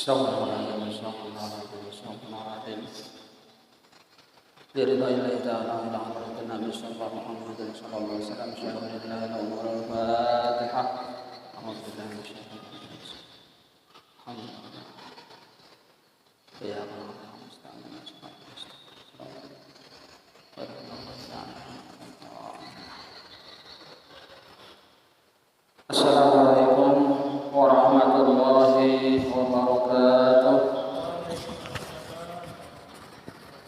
Assalamualaikum warahmatullahi wabarakatuh. Liridai ta'ala ila hadratin Nabi Muhammad sallallahu alaihi wasallam. Syahidillah al-Fatihah. Alhamdulillah alhamdulillah. Ya Allah musta'an. Assalamualaikum warahmatullahi wabarakatuh.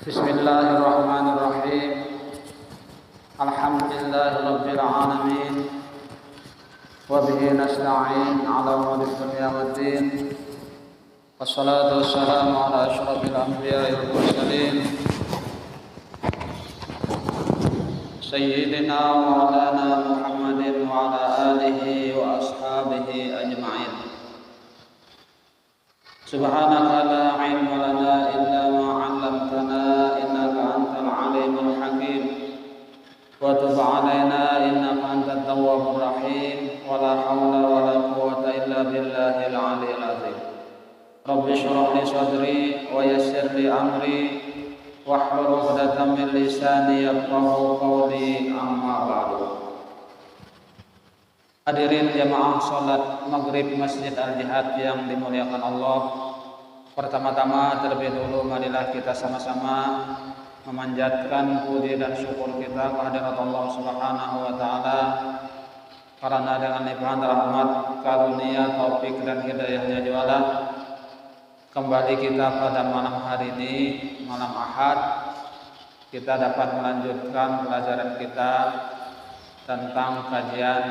Bismillahirrahmanirrahim. Alhamdulillahirabbil alamin. Wa bihi nasta'in 'ala umuri dunya waddin. Wassalatu wassalamu 'ala asyrafil anbiya'i wal mursalin. Sayyidina wa maulana Muhammadin wa ala alihi wa ashabihi ajma'in. Subhanaka la ilma lana illa ma 'allamtana innaka antal alimul hakim. Wa tub 'alaina innaka antat tawwabur rahim. Wa la haula wa la quwwata illa billahil 'aliyyil 'azim. Rabbi shrah li sadri wa yassir li amri wahlul 'uqdatam min lisani yafqahu qawli, amma ba'du. Hadirin jamaah salat maghrib Masjid Al-Jihad yang dimuliakan Allah. Pertama-tama terlebih dahulu marilah kita sama-sama memanjatkan puji dan syukur kita kehadirat Allah Subhanahu wa taala, karena dengan limpahan rahmat, karunia, taufik dan hidayahnya juala kembali kita pada malam hari ini, malam Ahad, kita dapat melanjutkan pelajaran kita tentang kajian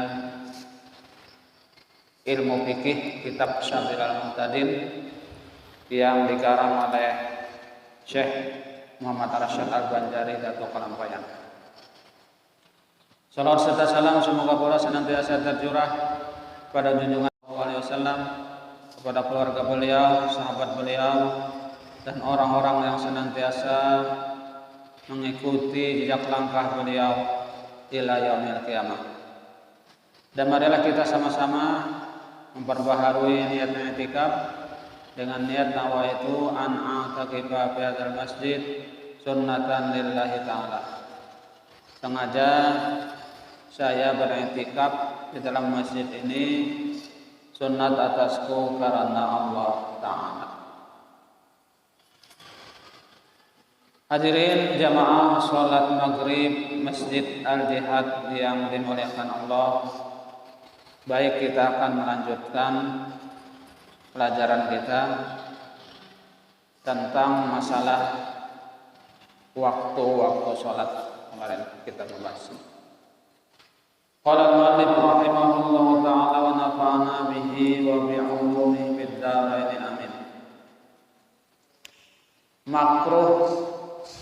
ilmu fikih kitab Syamil Al-Mu'tadin yang dikarang oleh Syekh Muhammad Arsyad Al-Banjari Datuk Kalampayan. Salawat serta salam semoga pula senantiasa tercurah pada junjungan SAW, kepada keluarga beliau, sahabat beliau, dan orang-orang yang senantiasa mengikuti jejak langkah beliau ila yaumil qiyamah. Dan marilah kita sama-sama memperbaharui niat i'tikaf dengan niat nawaitu an a'takifa fi hadzal masjid sunnatan lillahi ta'ala. Sengaja saya beriktikaf di dalam masjid ini sunnat atasku karena Allah Ta'ala. Hadirin jamaah sholat maghrib Masjid Al-Jihad yang dimuliakan Allah, baik kita akan melanjutkan pelajaran kita tentang masalah waktu-waktu sholat. Kemarin kita membahas. Qala al-mu'allif rahimahullahu ta'ala wa nafa'ana bihi wa bi'ulumihi fid dharain amin. Makruh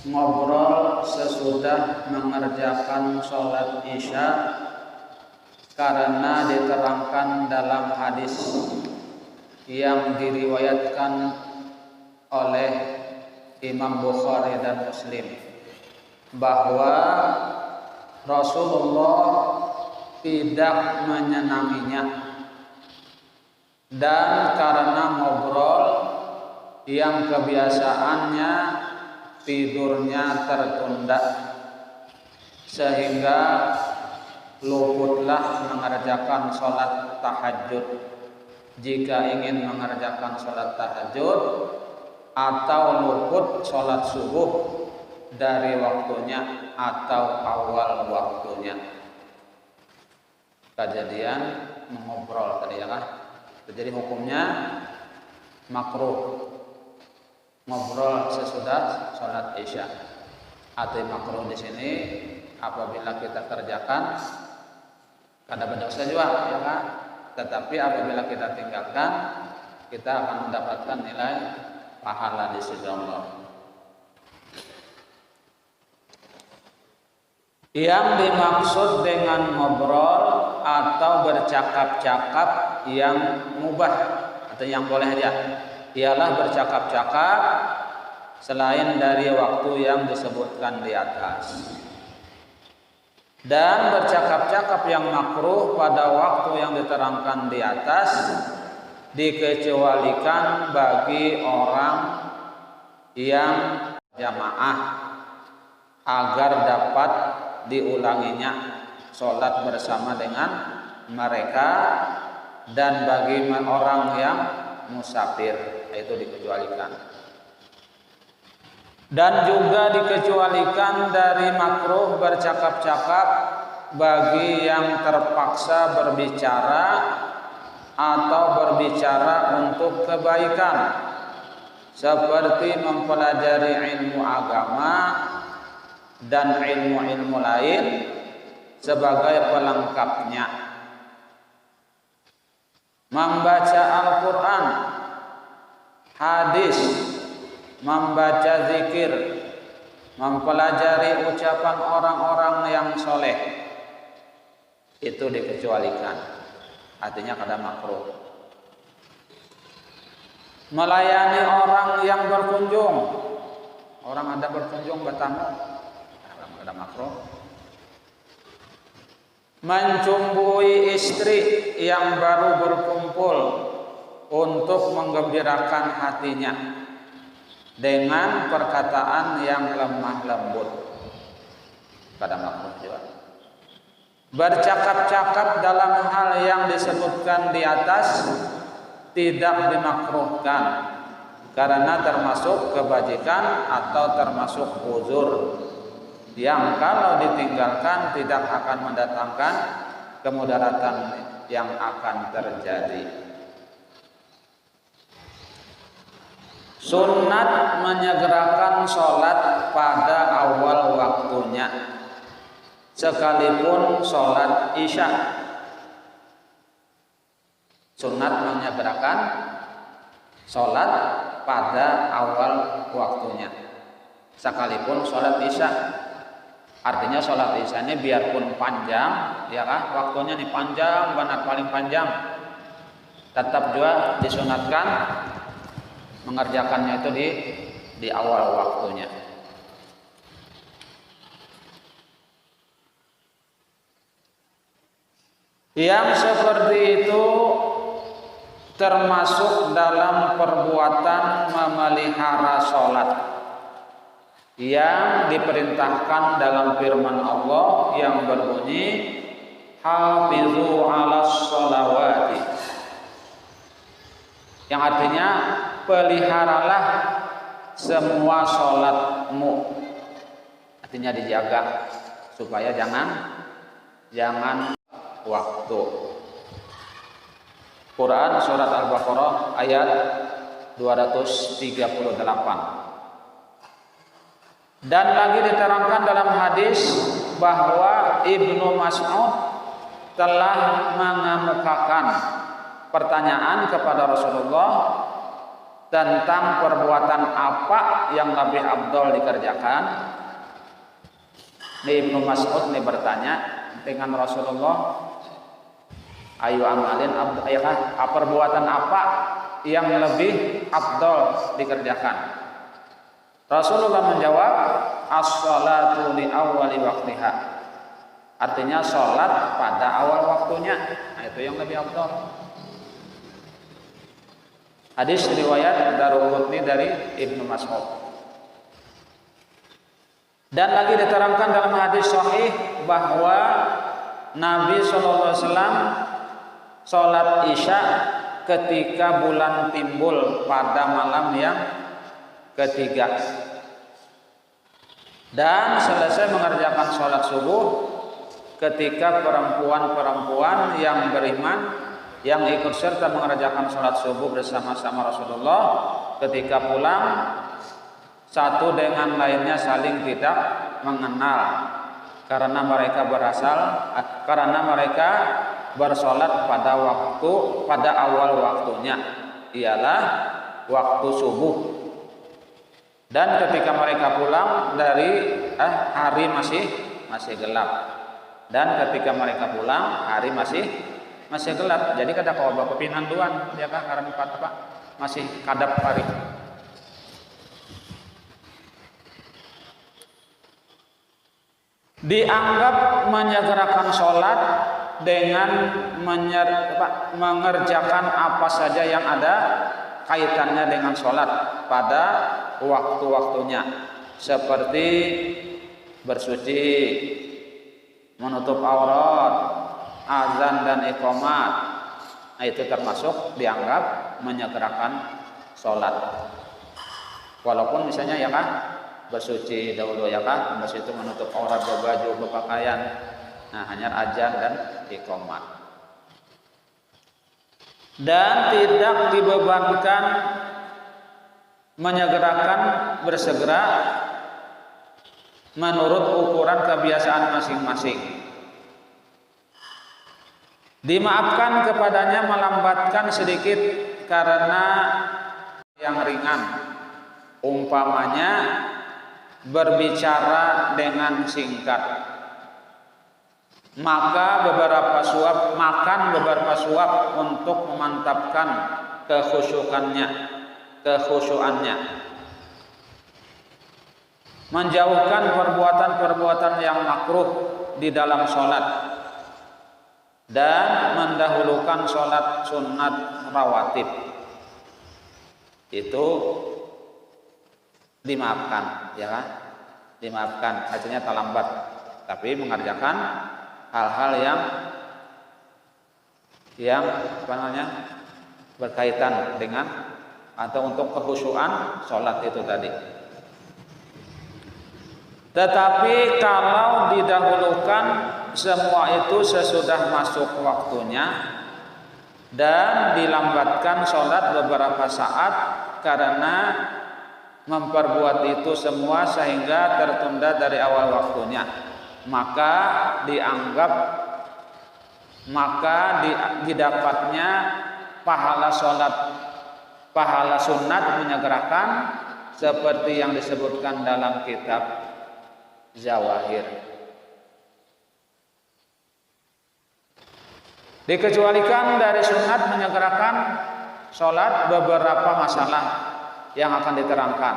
ngobrol sesudah mengerjakan sholat isya karena diterangkan dalam hadis yang diriwayatkan oleh Imam Bukhari dan Muslim bahwa Rasulullah tidak menyenanginya, dan karena ngobrol yang kebiasaannya tidurnya tertunda sehingga luputlah mengerjakan sholat tahajud. Jika ingin mengerjakan sholat tahajud atau luput sholat subuh dari waktunya atau awal waktunya, kejadian mengobrol tadi ya kan. Jadi hukumnya makruh ngobrol sesudah sholat isya. Atau makruh di sini apabila kita kerjakan kada berdosa juga ya kan. Tetapi apabila kita tinggalkan, kita akan mendapatkan nilai pahala di sisi Allah. Yang dimaksud dengan ngobrol atau bercakap-cakap yang mubah atau yang boleh aja ialah bercakap-cakap selain dari waktu yang disebutkan di atas. Dan bercakap-cakap yang makruh pada waktu yang diterangkan di atas dikecualikan bagi orang yang jamaah agar dapat diulanginya sholat bersama dengan mereka, dan bagi orang yang musafir itu dikecualikan. Dan juga dikecualikan dari makruh bercakap-cakap bagi yang terpaksa berbicara atau berbicara untuk kebaikan, seperti mempelajari ilmu agama dan ilmu-ilmu lain sebagai pelengkapnya, membaca Al-Quran, hadis, membaca zikir, mempelajari ucapan orang-orang yang soleh, itu dikecualikan, artinya kada makruh. Melayani orang yang berkunjung, orang ada berkunjung bertamu, kada makruh. Mencumbui istri yang baru berkumpul untuk menggembirakan hatinya dengan perkataan yang lemah lembut, kada makruh juga. Bercakap-cakap dalam hal yang disebutkan di atas tidak dimakruhkan karena termasuk kebajikan atau termasuk uzur yang kalau ditinggalkan tidak akan mendatangkan kemudaratan yang akan terjadi. Sunnat menyegerakan sholat pada awal waktunya, sekalipun sholat isya. Sunnat menyegerakan sholat pada awal waktunya, sekalipun sholat isya. Artinya sholat isya ini biarpun panjang, ya kan, waktunya ini panjang banget, paling panjang, tetap juga disunatkan mengerjakannya itu di awal waktunya. Yang seperti itu termasuk dalam perbuatan memelihara sholat yang diperintahkan dalam firman Allah yang berbunyi hafizu 'alas sholawati, yang artinya peliharalah semua sholatmu, artinya dijaga supaya jangan waktu. Quran surat Al-Baqarah ayat 238. Dan lagi diterangkan dalam hadis bahwa Ibnu Mas'ud telah mengemukakan pertanyaan kepada Rasulullah tentang perbuatan apa yang lebih afdal dikerjakan. Ibnu Mas'ud ini bertanya dengan Rasulullah, ayu amalin perbuatan apa yang lebih afdal dikerjakan? Rasulullah menjawab, as-sholatu li awwali waqtiha, artinya sholat pada awal waktunya. Nah, itu yang lebih afdal. Hadis riwayat Daruqutni dari Ibnu Mas'ud. Dan lagi diterangkan dalam hadis sahih bahwa Nabi SAW sholat isya ketika bulan timbul pada malam yang ketiga, dan selesai mengerjakan sholat subuh ketika perempuan-perempuan yang beriman yang ikut serta mengerjakan sholat subuh bersama-sama Rasulullah ketika pulang satu dengan lainnya saling tidak mengenal karena mereka bersolat pada awal waktunya, ialah waktu subuh. Dan ketika mereka pulang dari hari masih gelap, dan ketika mereka pulang hari masih gelap. Jadi kada kau bawa pinanduan ya kan, karena masih kadap hari. Dianggap menyegerakan sholat dengan mengerjakan apa saja yang ada kaitannya dengan sholat pada waktu-waktunya, seperti bersuci, menutup aurat, azan dan iqamat. Nah, itu termasuk dianggap menyegerakan sholat. Walaupun misalnya ya kan bersuci dahulu ya kan, bersuci itu menutup aurat, berbaju, berpakaian. Nah, hanya azan dan iqamat. Dan tidak dibebankan menyegerakan bersegera menurut ukuran kebiasaan masing-masing. Dimaafkan kepadanya melambatkan sedikit karena yang ringan, umpamanya berbicara dengan singkat, makan beberapa suap untuk memantapkan kekhusyuannya, menjauhkan perbuatan-perbuatan yang makruh di dalam sholat, dan mendahulukan sholat sunat rawatib. Itu dimaafkan, ya kan? Dimaafkan, artinya terlambat, tapi mengerjakan hal-hal yang berkaitan dengan atau untuk kekhusyuan sholat itu tadi. Tetapi kalau didahulukan semua itu sesudah masuk waktunya dan dilambatkan sholat beberapa saat karena memperbuat itu semua sehingga tertunda dari awal waktunya, maka didapatnya pahala sunat menyegerakan seperti yang disebutkan dalam kitab Zawahir. Dikecualikan dari sunat menyegerakan sholat beberapa masalah yang akan diterangkan,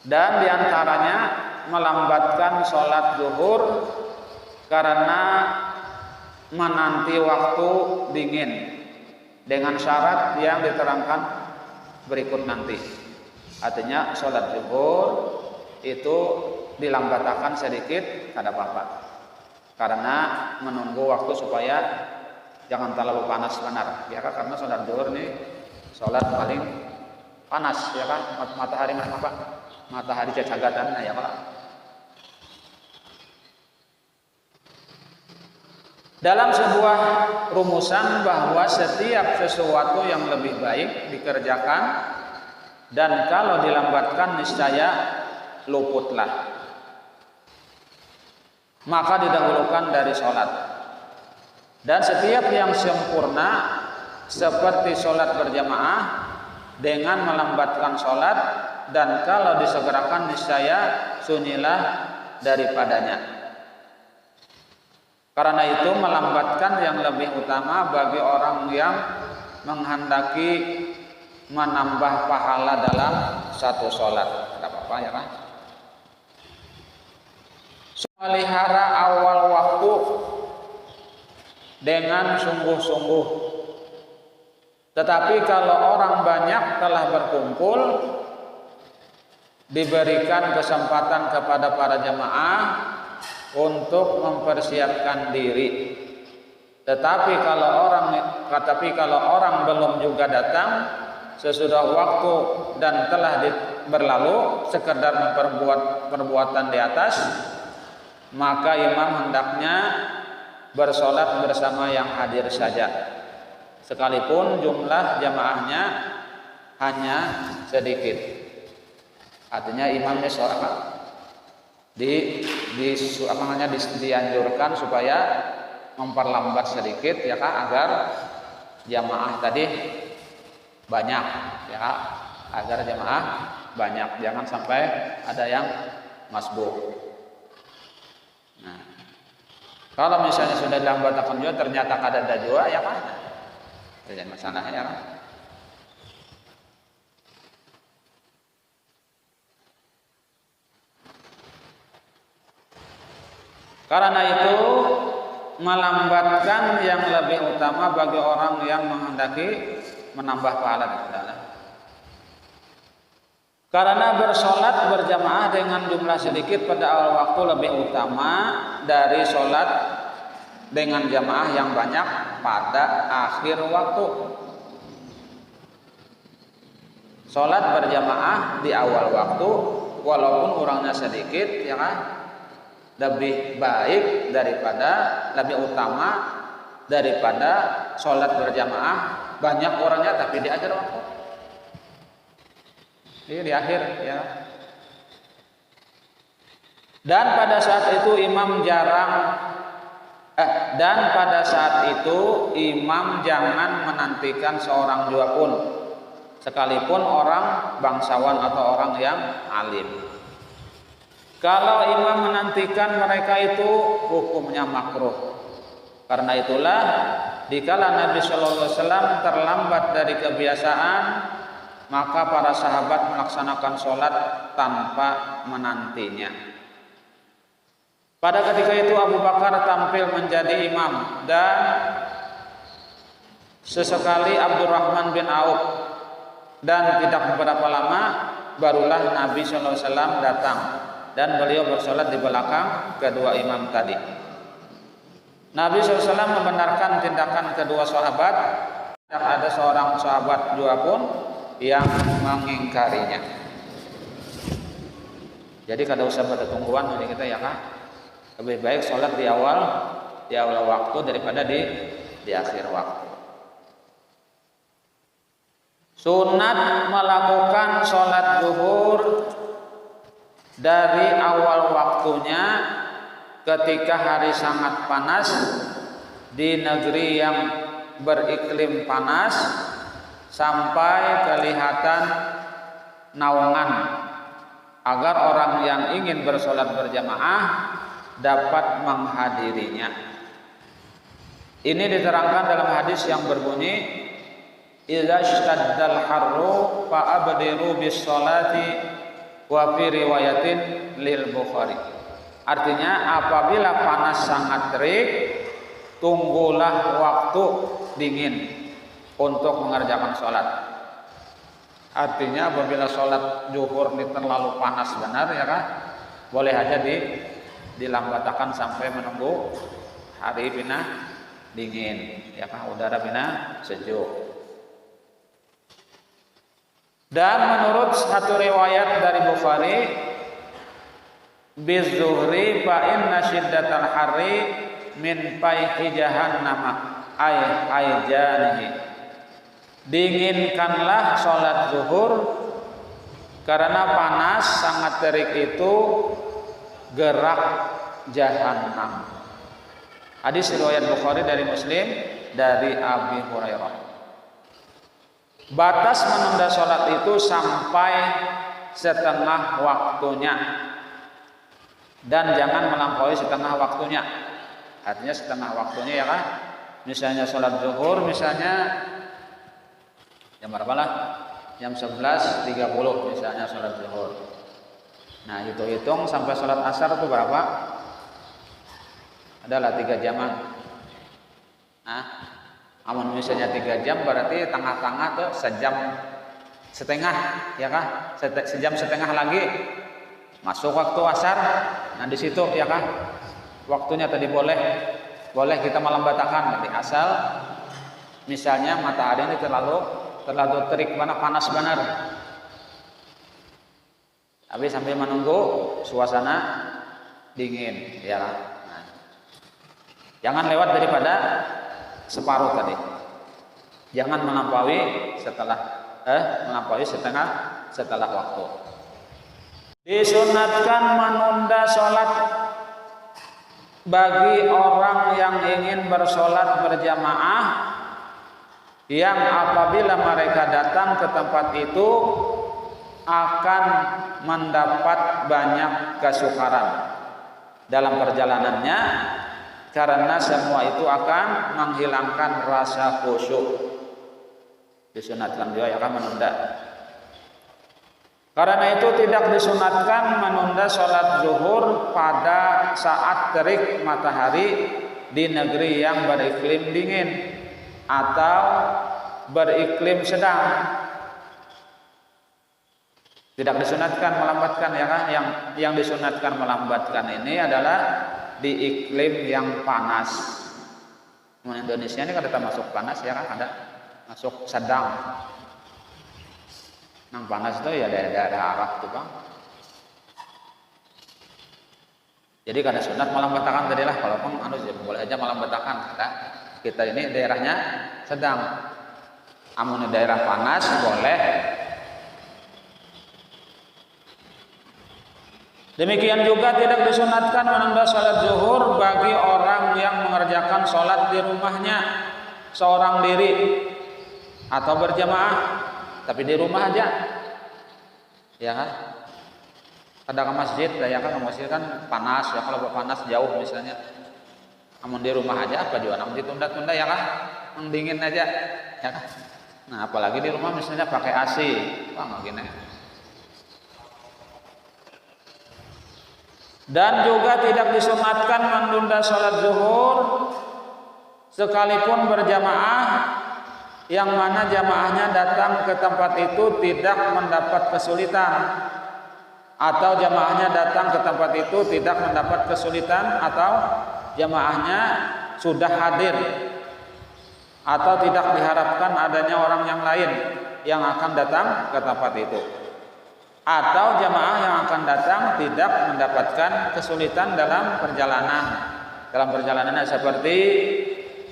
dan diantaranya melambatkan sholat zuhur karena menanti waktu dingin dengan syarat yang diterangkan berikut nanti. Artinya sholat zuhur itu dilambatkan sedikit kada apa-apa, karena menunggu waktu supaya jangan terlalu panas benar, ya kan? Karena sholat zuhur nih sholat paling panas, ya kan? Matahari cacagatan, ya kan? Dalam sebuah rumusan bahwa setiap sesuatu yang lebih baik dikerjakan, dan kalau dilambatkan niscaya luputlah, maka didahulukan dari sholat. Dan setiap yang sempurna seperti sholat berjamaah dengan melambatkan sholat, dan kalau disegerakan niscaya sunyilah daripadanya. Karena itu melambatkan yang lebih utama bagi orang yang menghendaki menambah pahala dalam satu sholat. Tidak apa-apa, ya kan? Melihara awal waktu dengan sungguh-sungguh. Tetapi kalau orang banyak telah berkumpul, diberikan kesempatan kepada para jamaah untuk mempersiapkan diri. Tetapi kalau orang belum juga datang sesudah waktu dan telah berlalu sekedar memperbuat perbuatan di atas, maka imam hendaknya bersolat bersama yang hadir saja, sekalipun jumlah jamaahnya hanya sedikit. Artinya imamnya sholat dianjurkan supaya memperlambat sedikit, ya kan, agar jamaah tadi banyak, ya kan? Agar jamaah banyak, jangan sampai ada yang masbuk. Nah, kalau misalnya sudah dilambatkan juga ternyata ada juga, ya kan? Jadi masalahnya, ya kan? Karena itu melambatkan yang lebih utama bagi orang yang menghendaki menambah pahala di dalam. Karena bersolat berjamaah dengan jumlah sedikit pada awal waktu lebih utama dari solat dengan jamaah yang banyak pada akhir waktu. Solat berjamaah di awal waktu walaupun orangnya sedikit, ya kan, lebih baik daripada, lebih utama daripada solat berjamaah banyak orangnya tapi di akhir waktu. Di akhir, ya. Dan pada saat itu imam jangan menantikan seorang jua pun, sekalipun orang bangsawan atau orang yang alim. Kalau imam menantikan mereka itu hukumnya makruh. Karena itulah dikala Nabi Shallallahu Alaihi Wasallam terlambat dari kebiasaan, maka para sahabat melaksanakan sholat tanpa menantinya. Pada ketika itu Abu Bakar tampil menjadi imam dan sesekali Abdurrahman bin Auf, dan tidak beberapa lama barulah Nabi Shallallahu Alaihi Wasallam datang dan beliau bersolat di belakang kedua imam tadi. Nabi SAW membenarkan tindakan kedua sahabat. Tidak ada seorang sahabat juga pun yang mengingkarinya. Jadi kada usah bertungguan dari kita, ya kan? Lebih baik sholat di awal waktu daripada di akhir waktu. Sunat melakukan sholat zuhur dari awal waktunya ketika hari sangat panas di negeri yang beriklim panas sampai kelihatan naungan, agar orang yang ingin bersolat berjamaah dapat menghadirinya. Ini diterangkan dalam hadis yang berbunyi, idza shtaddal harru fa abdiru bis sholati, wa fi riwayatin lil Bukhari. Artinya apabila panas sangat terik, tunggulah waktu dingin untuk mengerjakan sholat. Artinya apabila sholat zuhur ini terlalu panas benar, ya kan, boleh aja dilambatkan sampai menunggu hari bina dingin, ya kan, udara bina sejuk. Dan menurut satu riwayat dari Bukhari, bizuhri fa inna syiddatal harri min fayhi jahannam ay janihi. Dinginkanlah sholat zuhur karena panas sangat terik itu gerak jahannam. Hadis riwayat Bukhari dari Muslim dari Abi Hurairah. Batas menunda sholat itu sampai setengah waktunya, dan jangan melampaui setengah waktunya. Artinya setengah waktunya, ya kan, misalnya sholat zuhur misalnya jam berapa lah, jam 11.30 misalnya sholat zuhur. Nah, hitung sampai sholat asar itu berapa? Adalah 3 jaman. Nah, amun misalnya 3 jam berarti tengah-tengah tuh sejam setengah, ya kan, sejam setengah lagi masuk waktu asar. Nah, di situ, ya kan, waktunya tadi boleh kita melambatkan, jadi asal misalnya matahari ini terlalu terik, mana panas benar, tapi sambil menunggu suasana dingin, ya kan. Nah, jangan lewat daripada separuh tadi, jangan melampaui setelah waktu. Disunatkan menunda sholat bagi orang yang ingin bersolat berjamaah, yang apabila mereka datang ke tempat itu akan mendapat banyak kesukaran dalam perjalanannya, karena semua itu akan menghilangkan rasa khusyuk. Disunatkan juga, ya kan, menunda. Karena itu tidak disunatkan menunda sholat zuhur pada saat terik matahari di negeri yang beriklim dingin atau beriklim sedang. Tidak disunatkan melambatkan, ya kan? Yang disunatkan melambatkan ini adalah di iklim yang panas. Indonesia ini kan masuk panas, ya kan? Ada masuk sedang. Yang panas itu ya daerah Arab tuh, Bang. Jadi kada sunat melambatkan tadi lah, walaupun boleh aja melambatkan. Kita ini daerahnya sedang. Amun daerah panas boleh. Demikian juga tidak disunatkan menunda sholat zuhur bagi orang yang mengerjakan sholat di rumahnya seorang diri atau berjamaah, tapi di rumah aja, ya kan? Ada ke masjid, ya kan? Ke masjid kan panas, ya kalau panas jauh misalnya. Namun di rumah aja apa juga, namun ditunda-tunda, ya kan? Mendingin aja, ya kan? Nah apalagi di rumah misalnya pakai AC, wah gini. Dan juga tidak disunatkan menunda sholat zuhur sekalipun berjamaah, yang mana jamaahnya datang ke tempat itu tidak mendapat kesulitan, atau jamaahnya datang ke tempat itu tidak mendapat kesulitan, atau jamaahnya sudah hadir, atau tidak diharapkan adanya orang yang lain yang akan datang ke tempat itu, atau jamaah yang akan datang tidak mendapatkan kesulitan dalam perjalanan. Dalam perjalanannya seperti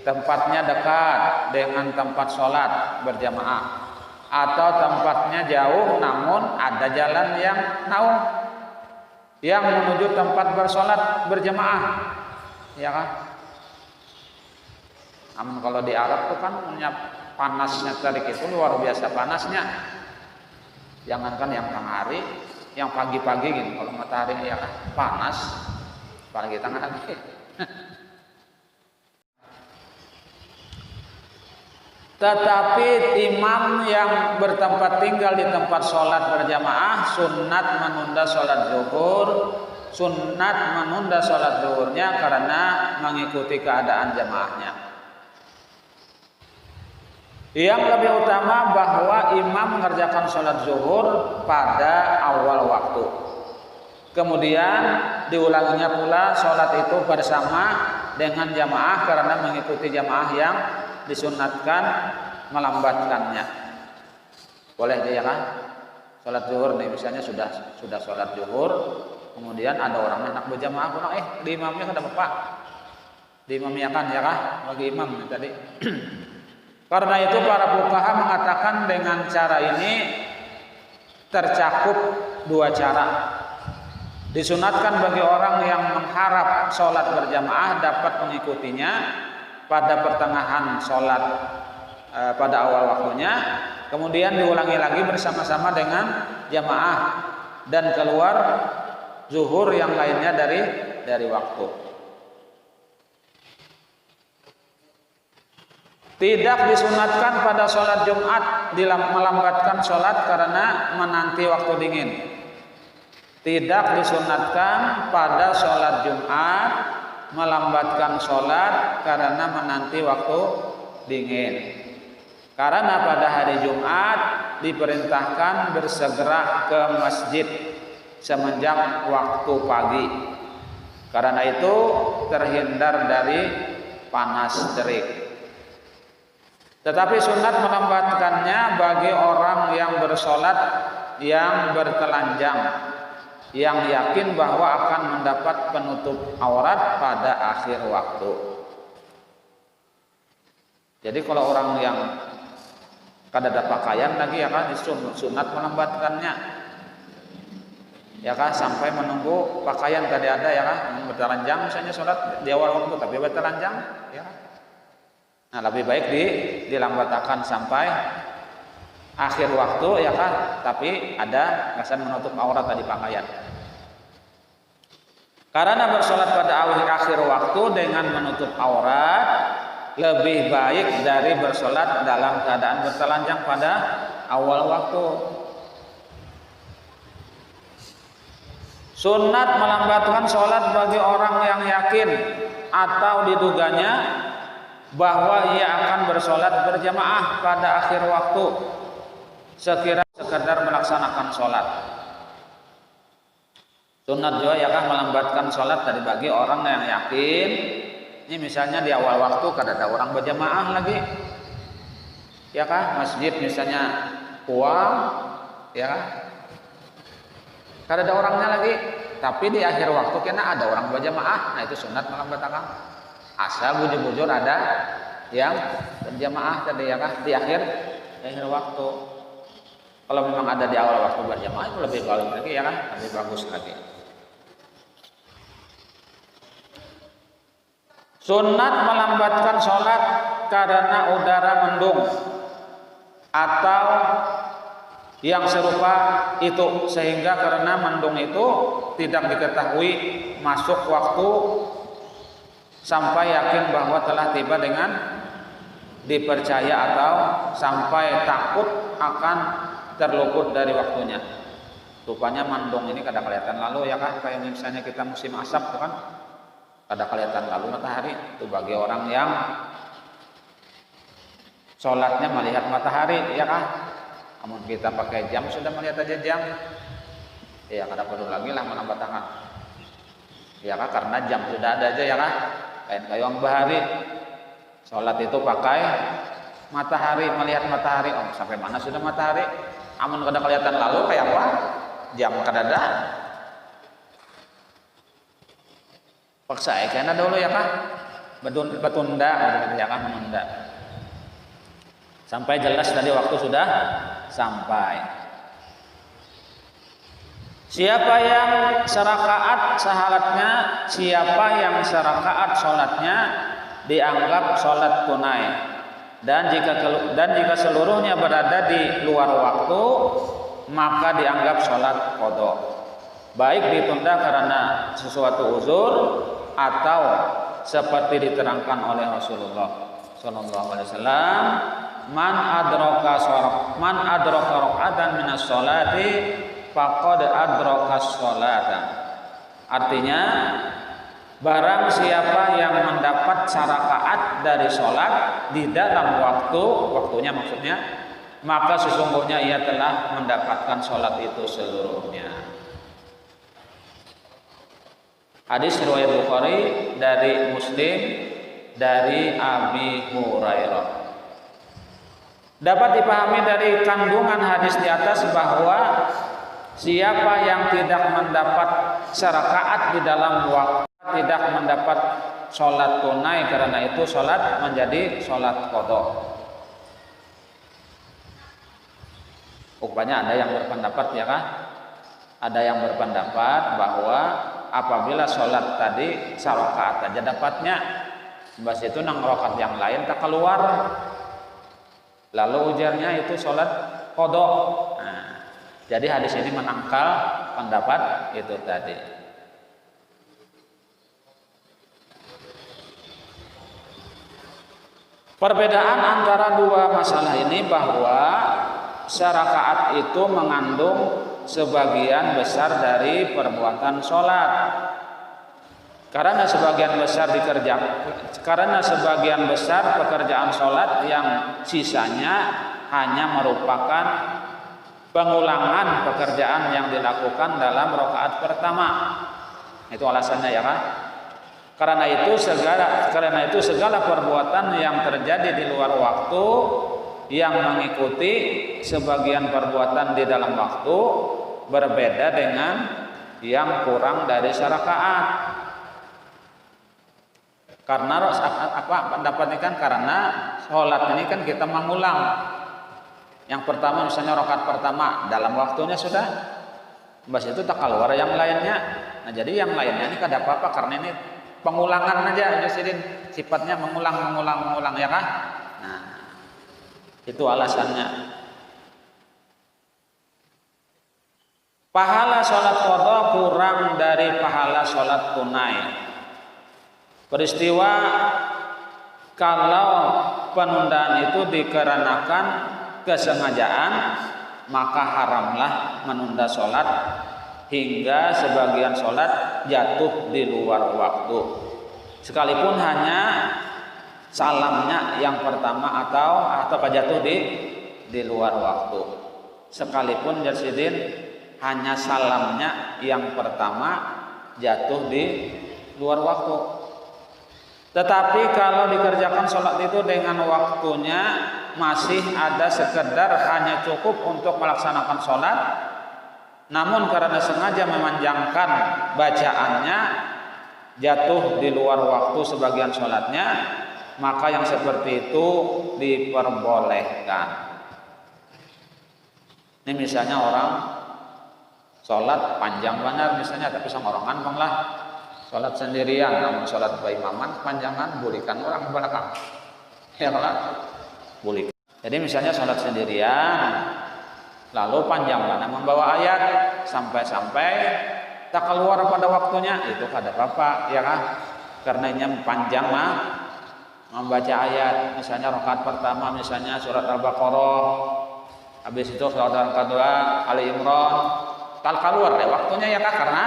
tempatnya dekat dengan tempat sholat berjamaah, atau tempatnya jauh namun ada jalan yang naung yang menuju tempat bersolat berjamaah, ya kan? Namun kalau di Arab tuh kan punya panasnya tarik itu luar biasa panasnya. Jangankan yang tengah hari, yang pagi-pagi gini, kalau matahari ya kan panas, apalagi tengah hari. Tetapi imam yang bertempat tinggal di tempat sholat berjamaah sunat menunda sholat zuhur, sunat menunda sholat zuhurnya karena mengikuti keadaan jamaahnya. Yang lebih utama bahwa imam mengerjakan sholat zuhur pada awal waktu, kemudian diulanginya pula sholat itu bersama dengan jamaah karena mengikuti jamaah yang disunatkan melambatkannya. Boleh dia kan? Sholat zuhur nih misalnya sudah sholat zuhur, kemudian ada orang hendak berjamaah pulang, di imamnya ada bapak, diimamiakan ya kah? Bagi imam tadi. Karena itu para fuqaha mengatakan dengan cara ini tercakup dua cara. Disunatkan bagi orang yang mengharap sholat berjamaah dapat mengikutinya pada pertengahan sholat pada awal waktunya, kemudian diulangi lagi bersama-sama dengan jamaah dan keluar zuhur yang lainnya dari waktu. Tidak disunatkan pada sholat Jumat melambatkan sholat karena menanti waktu dingin. Tidak disunatkan pada sholat Jumat melambatkan sholat karena menanti waktu dingin. Karena pada hari Jumat diperintahkan bersegera ke masjid semenjak waktu pagi. Karena itu terhindar dari panas terik. Tetapi sunat melambatkannya bagi orang yang bersolat yang bertelanjang, yang yakin bahwa akan mendapat penutup aurat pada akhir waktu. Jadi kalau orang yang kada ada pakaian lagi ya kan sunat melambatkannya, ya kan sampai menunggu pakaian tadi ada ya kan bertelanjang misalnya sholat di awal waktu tapi bertelanjang, ya kan? Nah lebih baik dilambatkan sampai akhir waktu ya kan, tapi ada kesan menutup aurat tadi pakaian. Karena bersolat pada akhir waktu dengan menutup aurat lebih baik dari bersolat dalam keadaan bertelanjang pada awal waktu. Sunat melambatkan sholat bagi orang yang yakin atau diduganya bahwa ia akan bersolat berjamaah pada akhir waktu sekira sekedar melaksanakan sholat. Sunat juga ya kan melambatkan sholat tadi bagi orang yang yakin. Ini misalnya di awal waktu kada ada orang berjamaah lagi, ya kan? Masjid misalnya kuat, ya kan? Kada ada orangnya lagi, tapi di akhir waktu kena ada orang berjamaah, nah itu sunat melambatkan. Asal bujur-bujur ada yang berjamaah tadi ya kan? Di akhir waktu. Kalau memang ada di awal waktu berjamaah itu lebih bagus lagi ya kan? Lebih bagus lagi. Sunat melambatkan sholat karena udara mendung atau yang serupa itu, sehingga karena mendung itu tidak diketahui masuk waktu sampai yakin bahwa telah tiba dengan dipercaya atau sampai takut akan terluput dari waktunya. Rupanya mendung ini kadang kelihatan lalu ya kan, kayak misalnya kita musim asap tuh kan, kada kelihatan lalu matahari. Itu bagi orang yang sholatnya melihat matahari ya kan. Namun kita pakai jam sudah melihat aja jam, ya kada perlu lagi lah menambah tangan ya kan, karena jam sudah ada aja ya kan. Kayak kayong bahari sholat itu pakai matahari, melihat matahari. Oh sampai mana sudah matahari, namun kada kelihatan lalu kayak apa, jam kada ada. Paksa karena dulu ya kan, betunda ya kan, menunda sampai jelas tadi waktu sudah sampai. Siapa yang serakaat sahalatnya, siapa yang serakaat sholatnya dianggap sholat tunai, dan jika seluruhnya berada di luar waktu maka dianggap sholat qadha, baik ditunda karena sesuatu uzur atau seperti diterangkan oleh Rasulullah sallallahu alaihi wasallam, man adraka raqatan minas sholati faqad adraka sholata. Artinya barang siapa yang mendapat sarakaat dari sholat di dalam waktunya maksudnya, maka sesungguhnya ia telah mendapatkan sholat itu seluruhnya. Hadis riwayat Bukhari dari Muslim dari Abi Hurairah. Dapat dipahami dari kandungan hadis di atas bahwa siapa yang tidak mendapat sarakaat di dalam waktu tidak mendapat sholat tunai, karena itu sholat menjadi sholat qadha. Rupanya ada yang berpendapat ya kan, ada yang berpendapat bahwa apabila sholat tadi sarakaat aja dapatnya, bas itu nang rakaat yang lain tak keluar, lalu ujarnya itu sholat qadha. Nah, jadi hadis ini menangkal pendapat itu tadi. Perbedaan antara dua masalah ini bahwa sarakaat itu mengandung sebagian besar dari perbuatan sholat. Karena sebagian besar pekerjaan sholat yang sisanya hanya merupakan pengulangan pekerjaan yang dilakukan dalam rakaat pertama. Itu alasannya ya kan? Karena itu segala perbuatan yang terjadi di luar waktu yang mengikuti sebagian perbuatan di dalam waktu berbeda dengan yang kurang dari sarakaat. Karena apa pendapat ini kan, karena sholat ini kan kita mengulang. Yang pertama misalnya rakaat pertama dalam waktunya sudah, bas itu tak keluar yang lainnya. Nah jadi yang lainnya ini kada apa-apa karena ini pengulangan aja, jadi sifatnya mengulang ya kan? Nah, itu alasannya. Pahala sholat qadha kurang dari pahala sholat tunai. Peristiwa kalau penundaan itu dikarenakan kesengajaan, maka haramlah menunda sholat hingga sebagian sholat jatuh di luar waktu, sekalipun hanya salamnya yang pertama atau jatuh di luar waktu, sekalipun Jarsidin hanya salamnya yang pertama jatuh di luar waktu. Tetapi kalau dikerjakan sholat itu dengan waktunya masih ada sekedar hanya cukup untuk melaksanakan sholat, namun karena sengaja memanjangkan bacaannya jatuh di luar waktu sebagian sholatnya, maka yang seperti itu diperbolehkan. Ini misalnya orang sholat panjang benar misalnya, tapi sama orang antong lah sholat sendirian, namun sholat berimaman panjangan bulikan orang belakang, ya lah bulik. Jadi misalnya sholat sendirian lalu panjang mana membawa ayat sampai tak keluar pada waktunya, itu kada apa-apa ya kan, karena ini panjang mah membaca ayat. Misalnya rakaat pertama misalnya surat Al-Baqarah, habis itu surat kedua Ali Imran, tak keluar deh waktunya ya kan, karena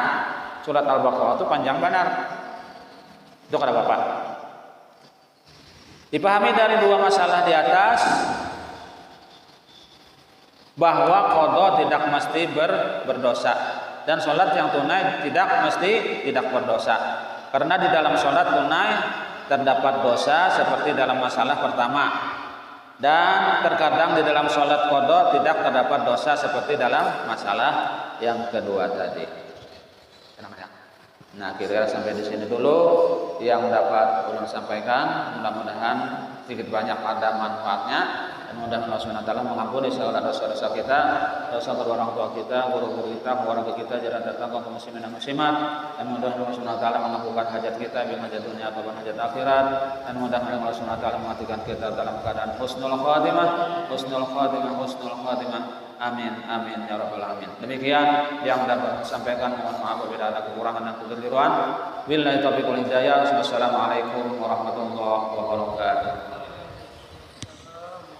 surat Al-Baqarah itu panjang benar, itu kada apa-apa. Dipahami dari dua masalah di atas bahwa qadha tidak mesti berdosa dan sholat yang tunai tidak mesti tidak berdosa, karena di dalam sholat tunai terdapat dosa seperti dalam masalah pertama, dan terkadang di dalam sholat qadha tidak terdapat dosa seperti dalam masalah yang kedua tadi. Nah, kira-kira sampai di sini dulu yang dapat ulun sampaikan. Mudah-mudahan sedikit banyak ada manfaatnya, dan mudah-mudahan Allah Subhanahu wa taala mengampuni segala dosa-dosa kita, dosa kedua orang tua kita, guru-guru kita, keluarga kita, jalan datang kaum muslimin dan muslimat, dan mudah-mudahan Allah Subhanahu wa taala mengampunkan hajat kita, bi hajat dunia ataupun hajat akhirat, dan mudah-mudahan Allah Subhanahu wa taala mematikan kita dalam keadaan husnul khatimah, husnul khatimah, husnul khatimah. Amin amin ya rabbal alamin. Demikian yang dapat sampaikan, mohon maaf apabila ada kekurangan dan kekeliruan. Billahi taufiq wal hidayah. Wassalamualaikum warahmatullahi wabarakatuh.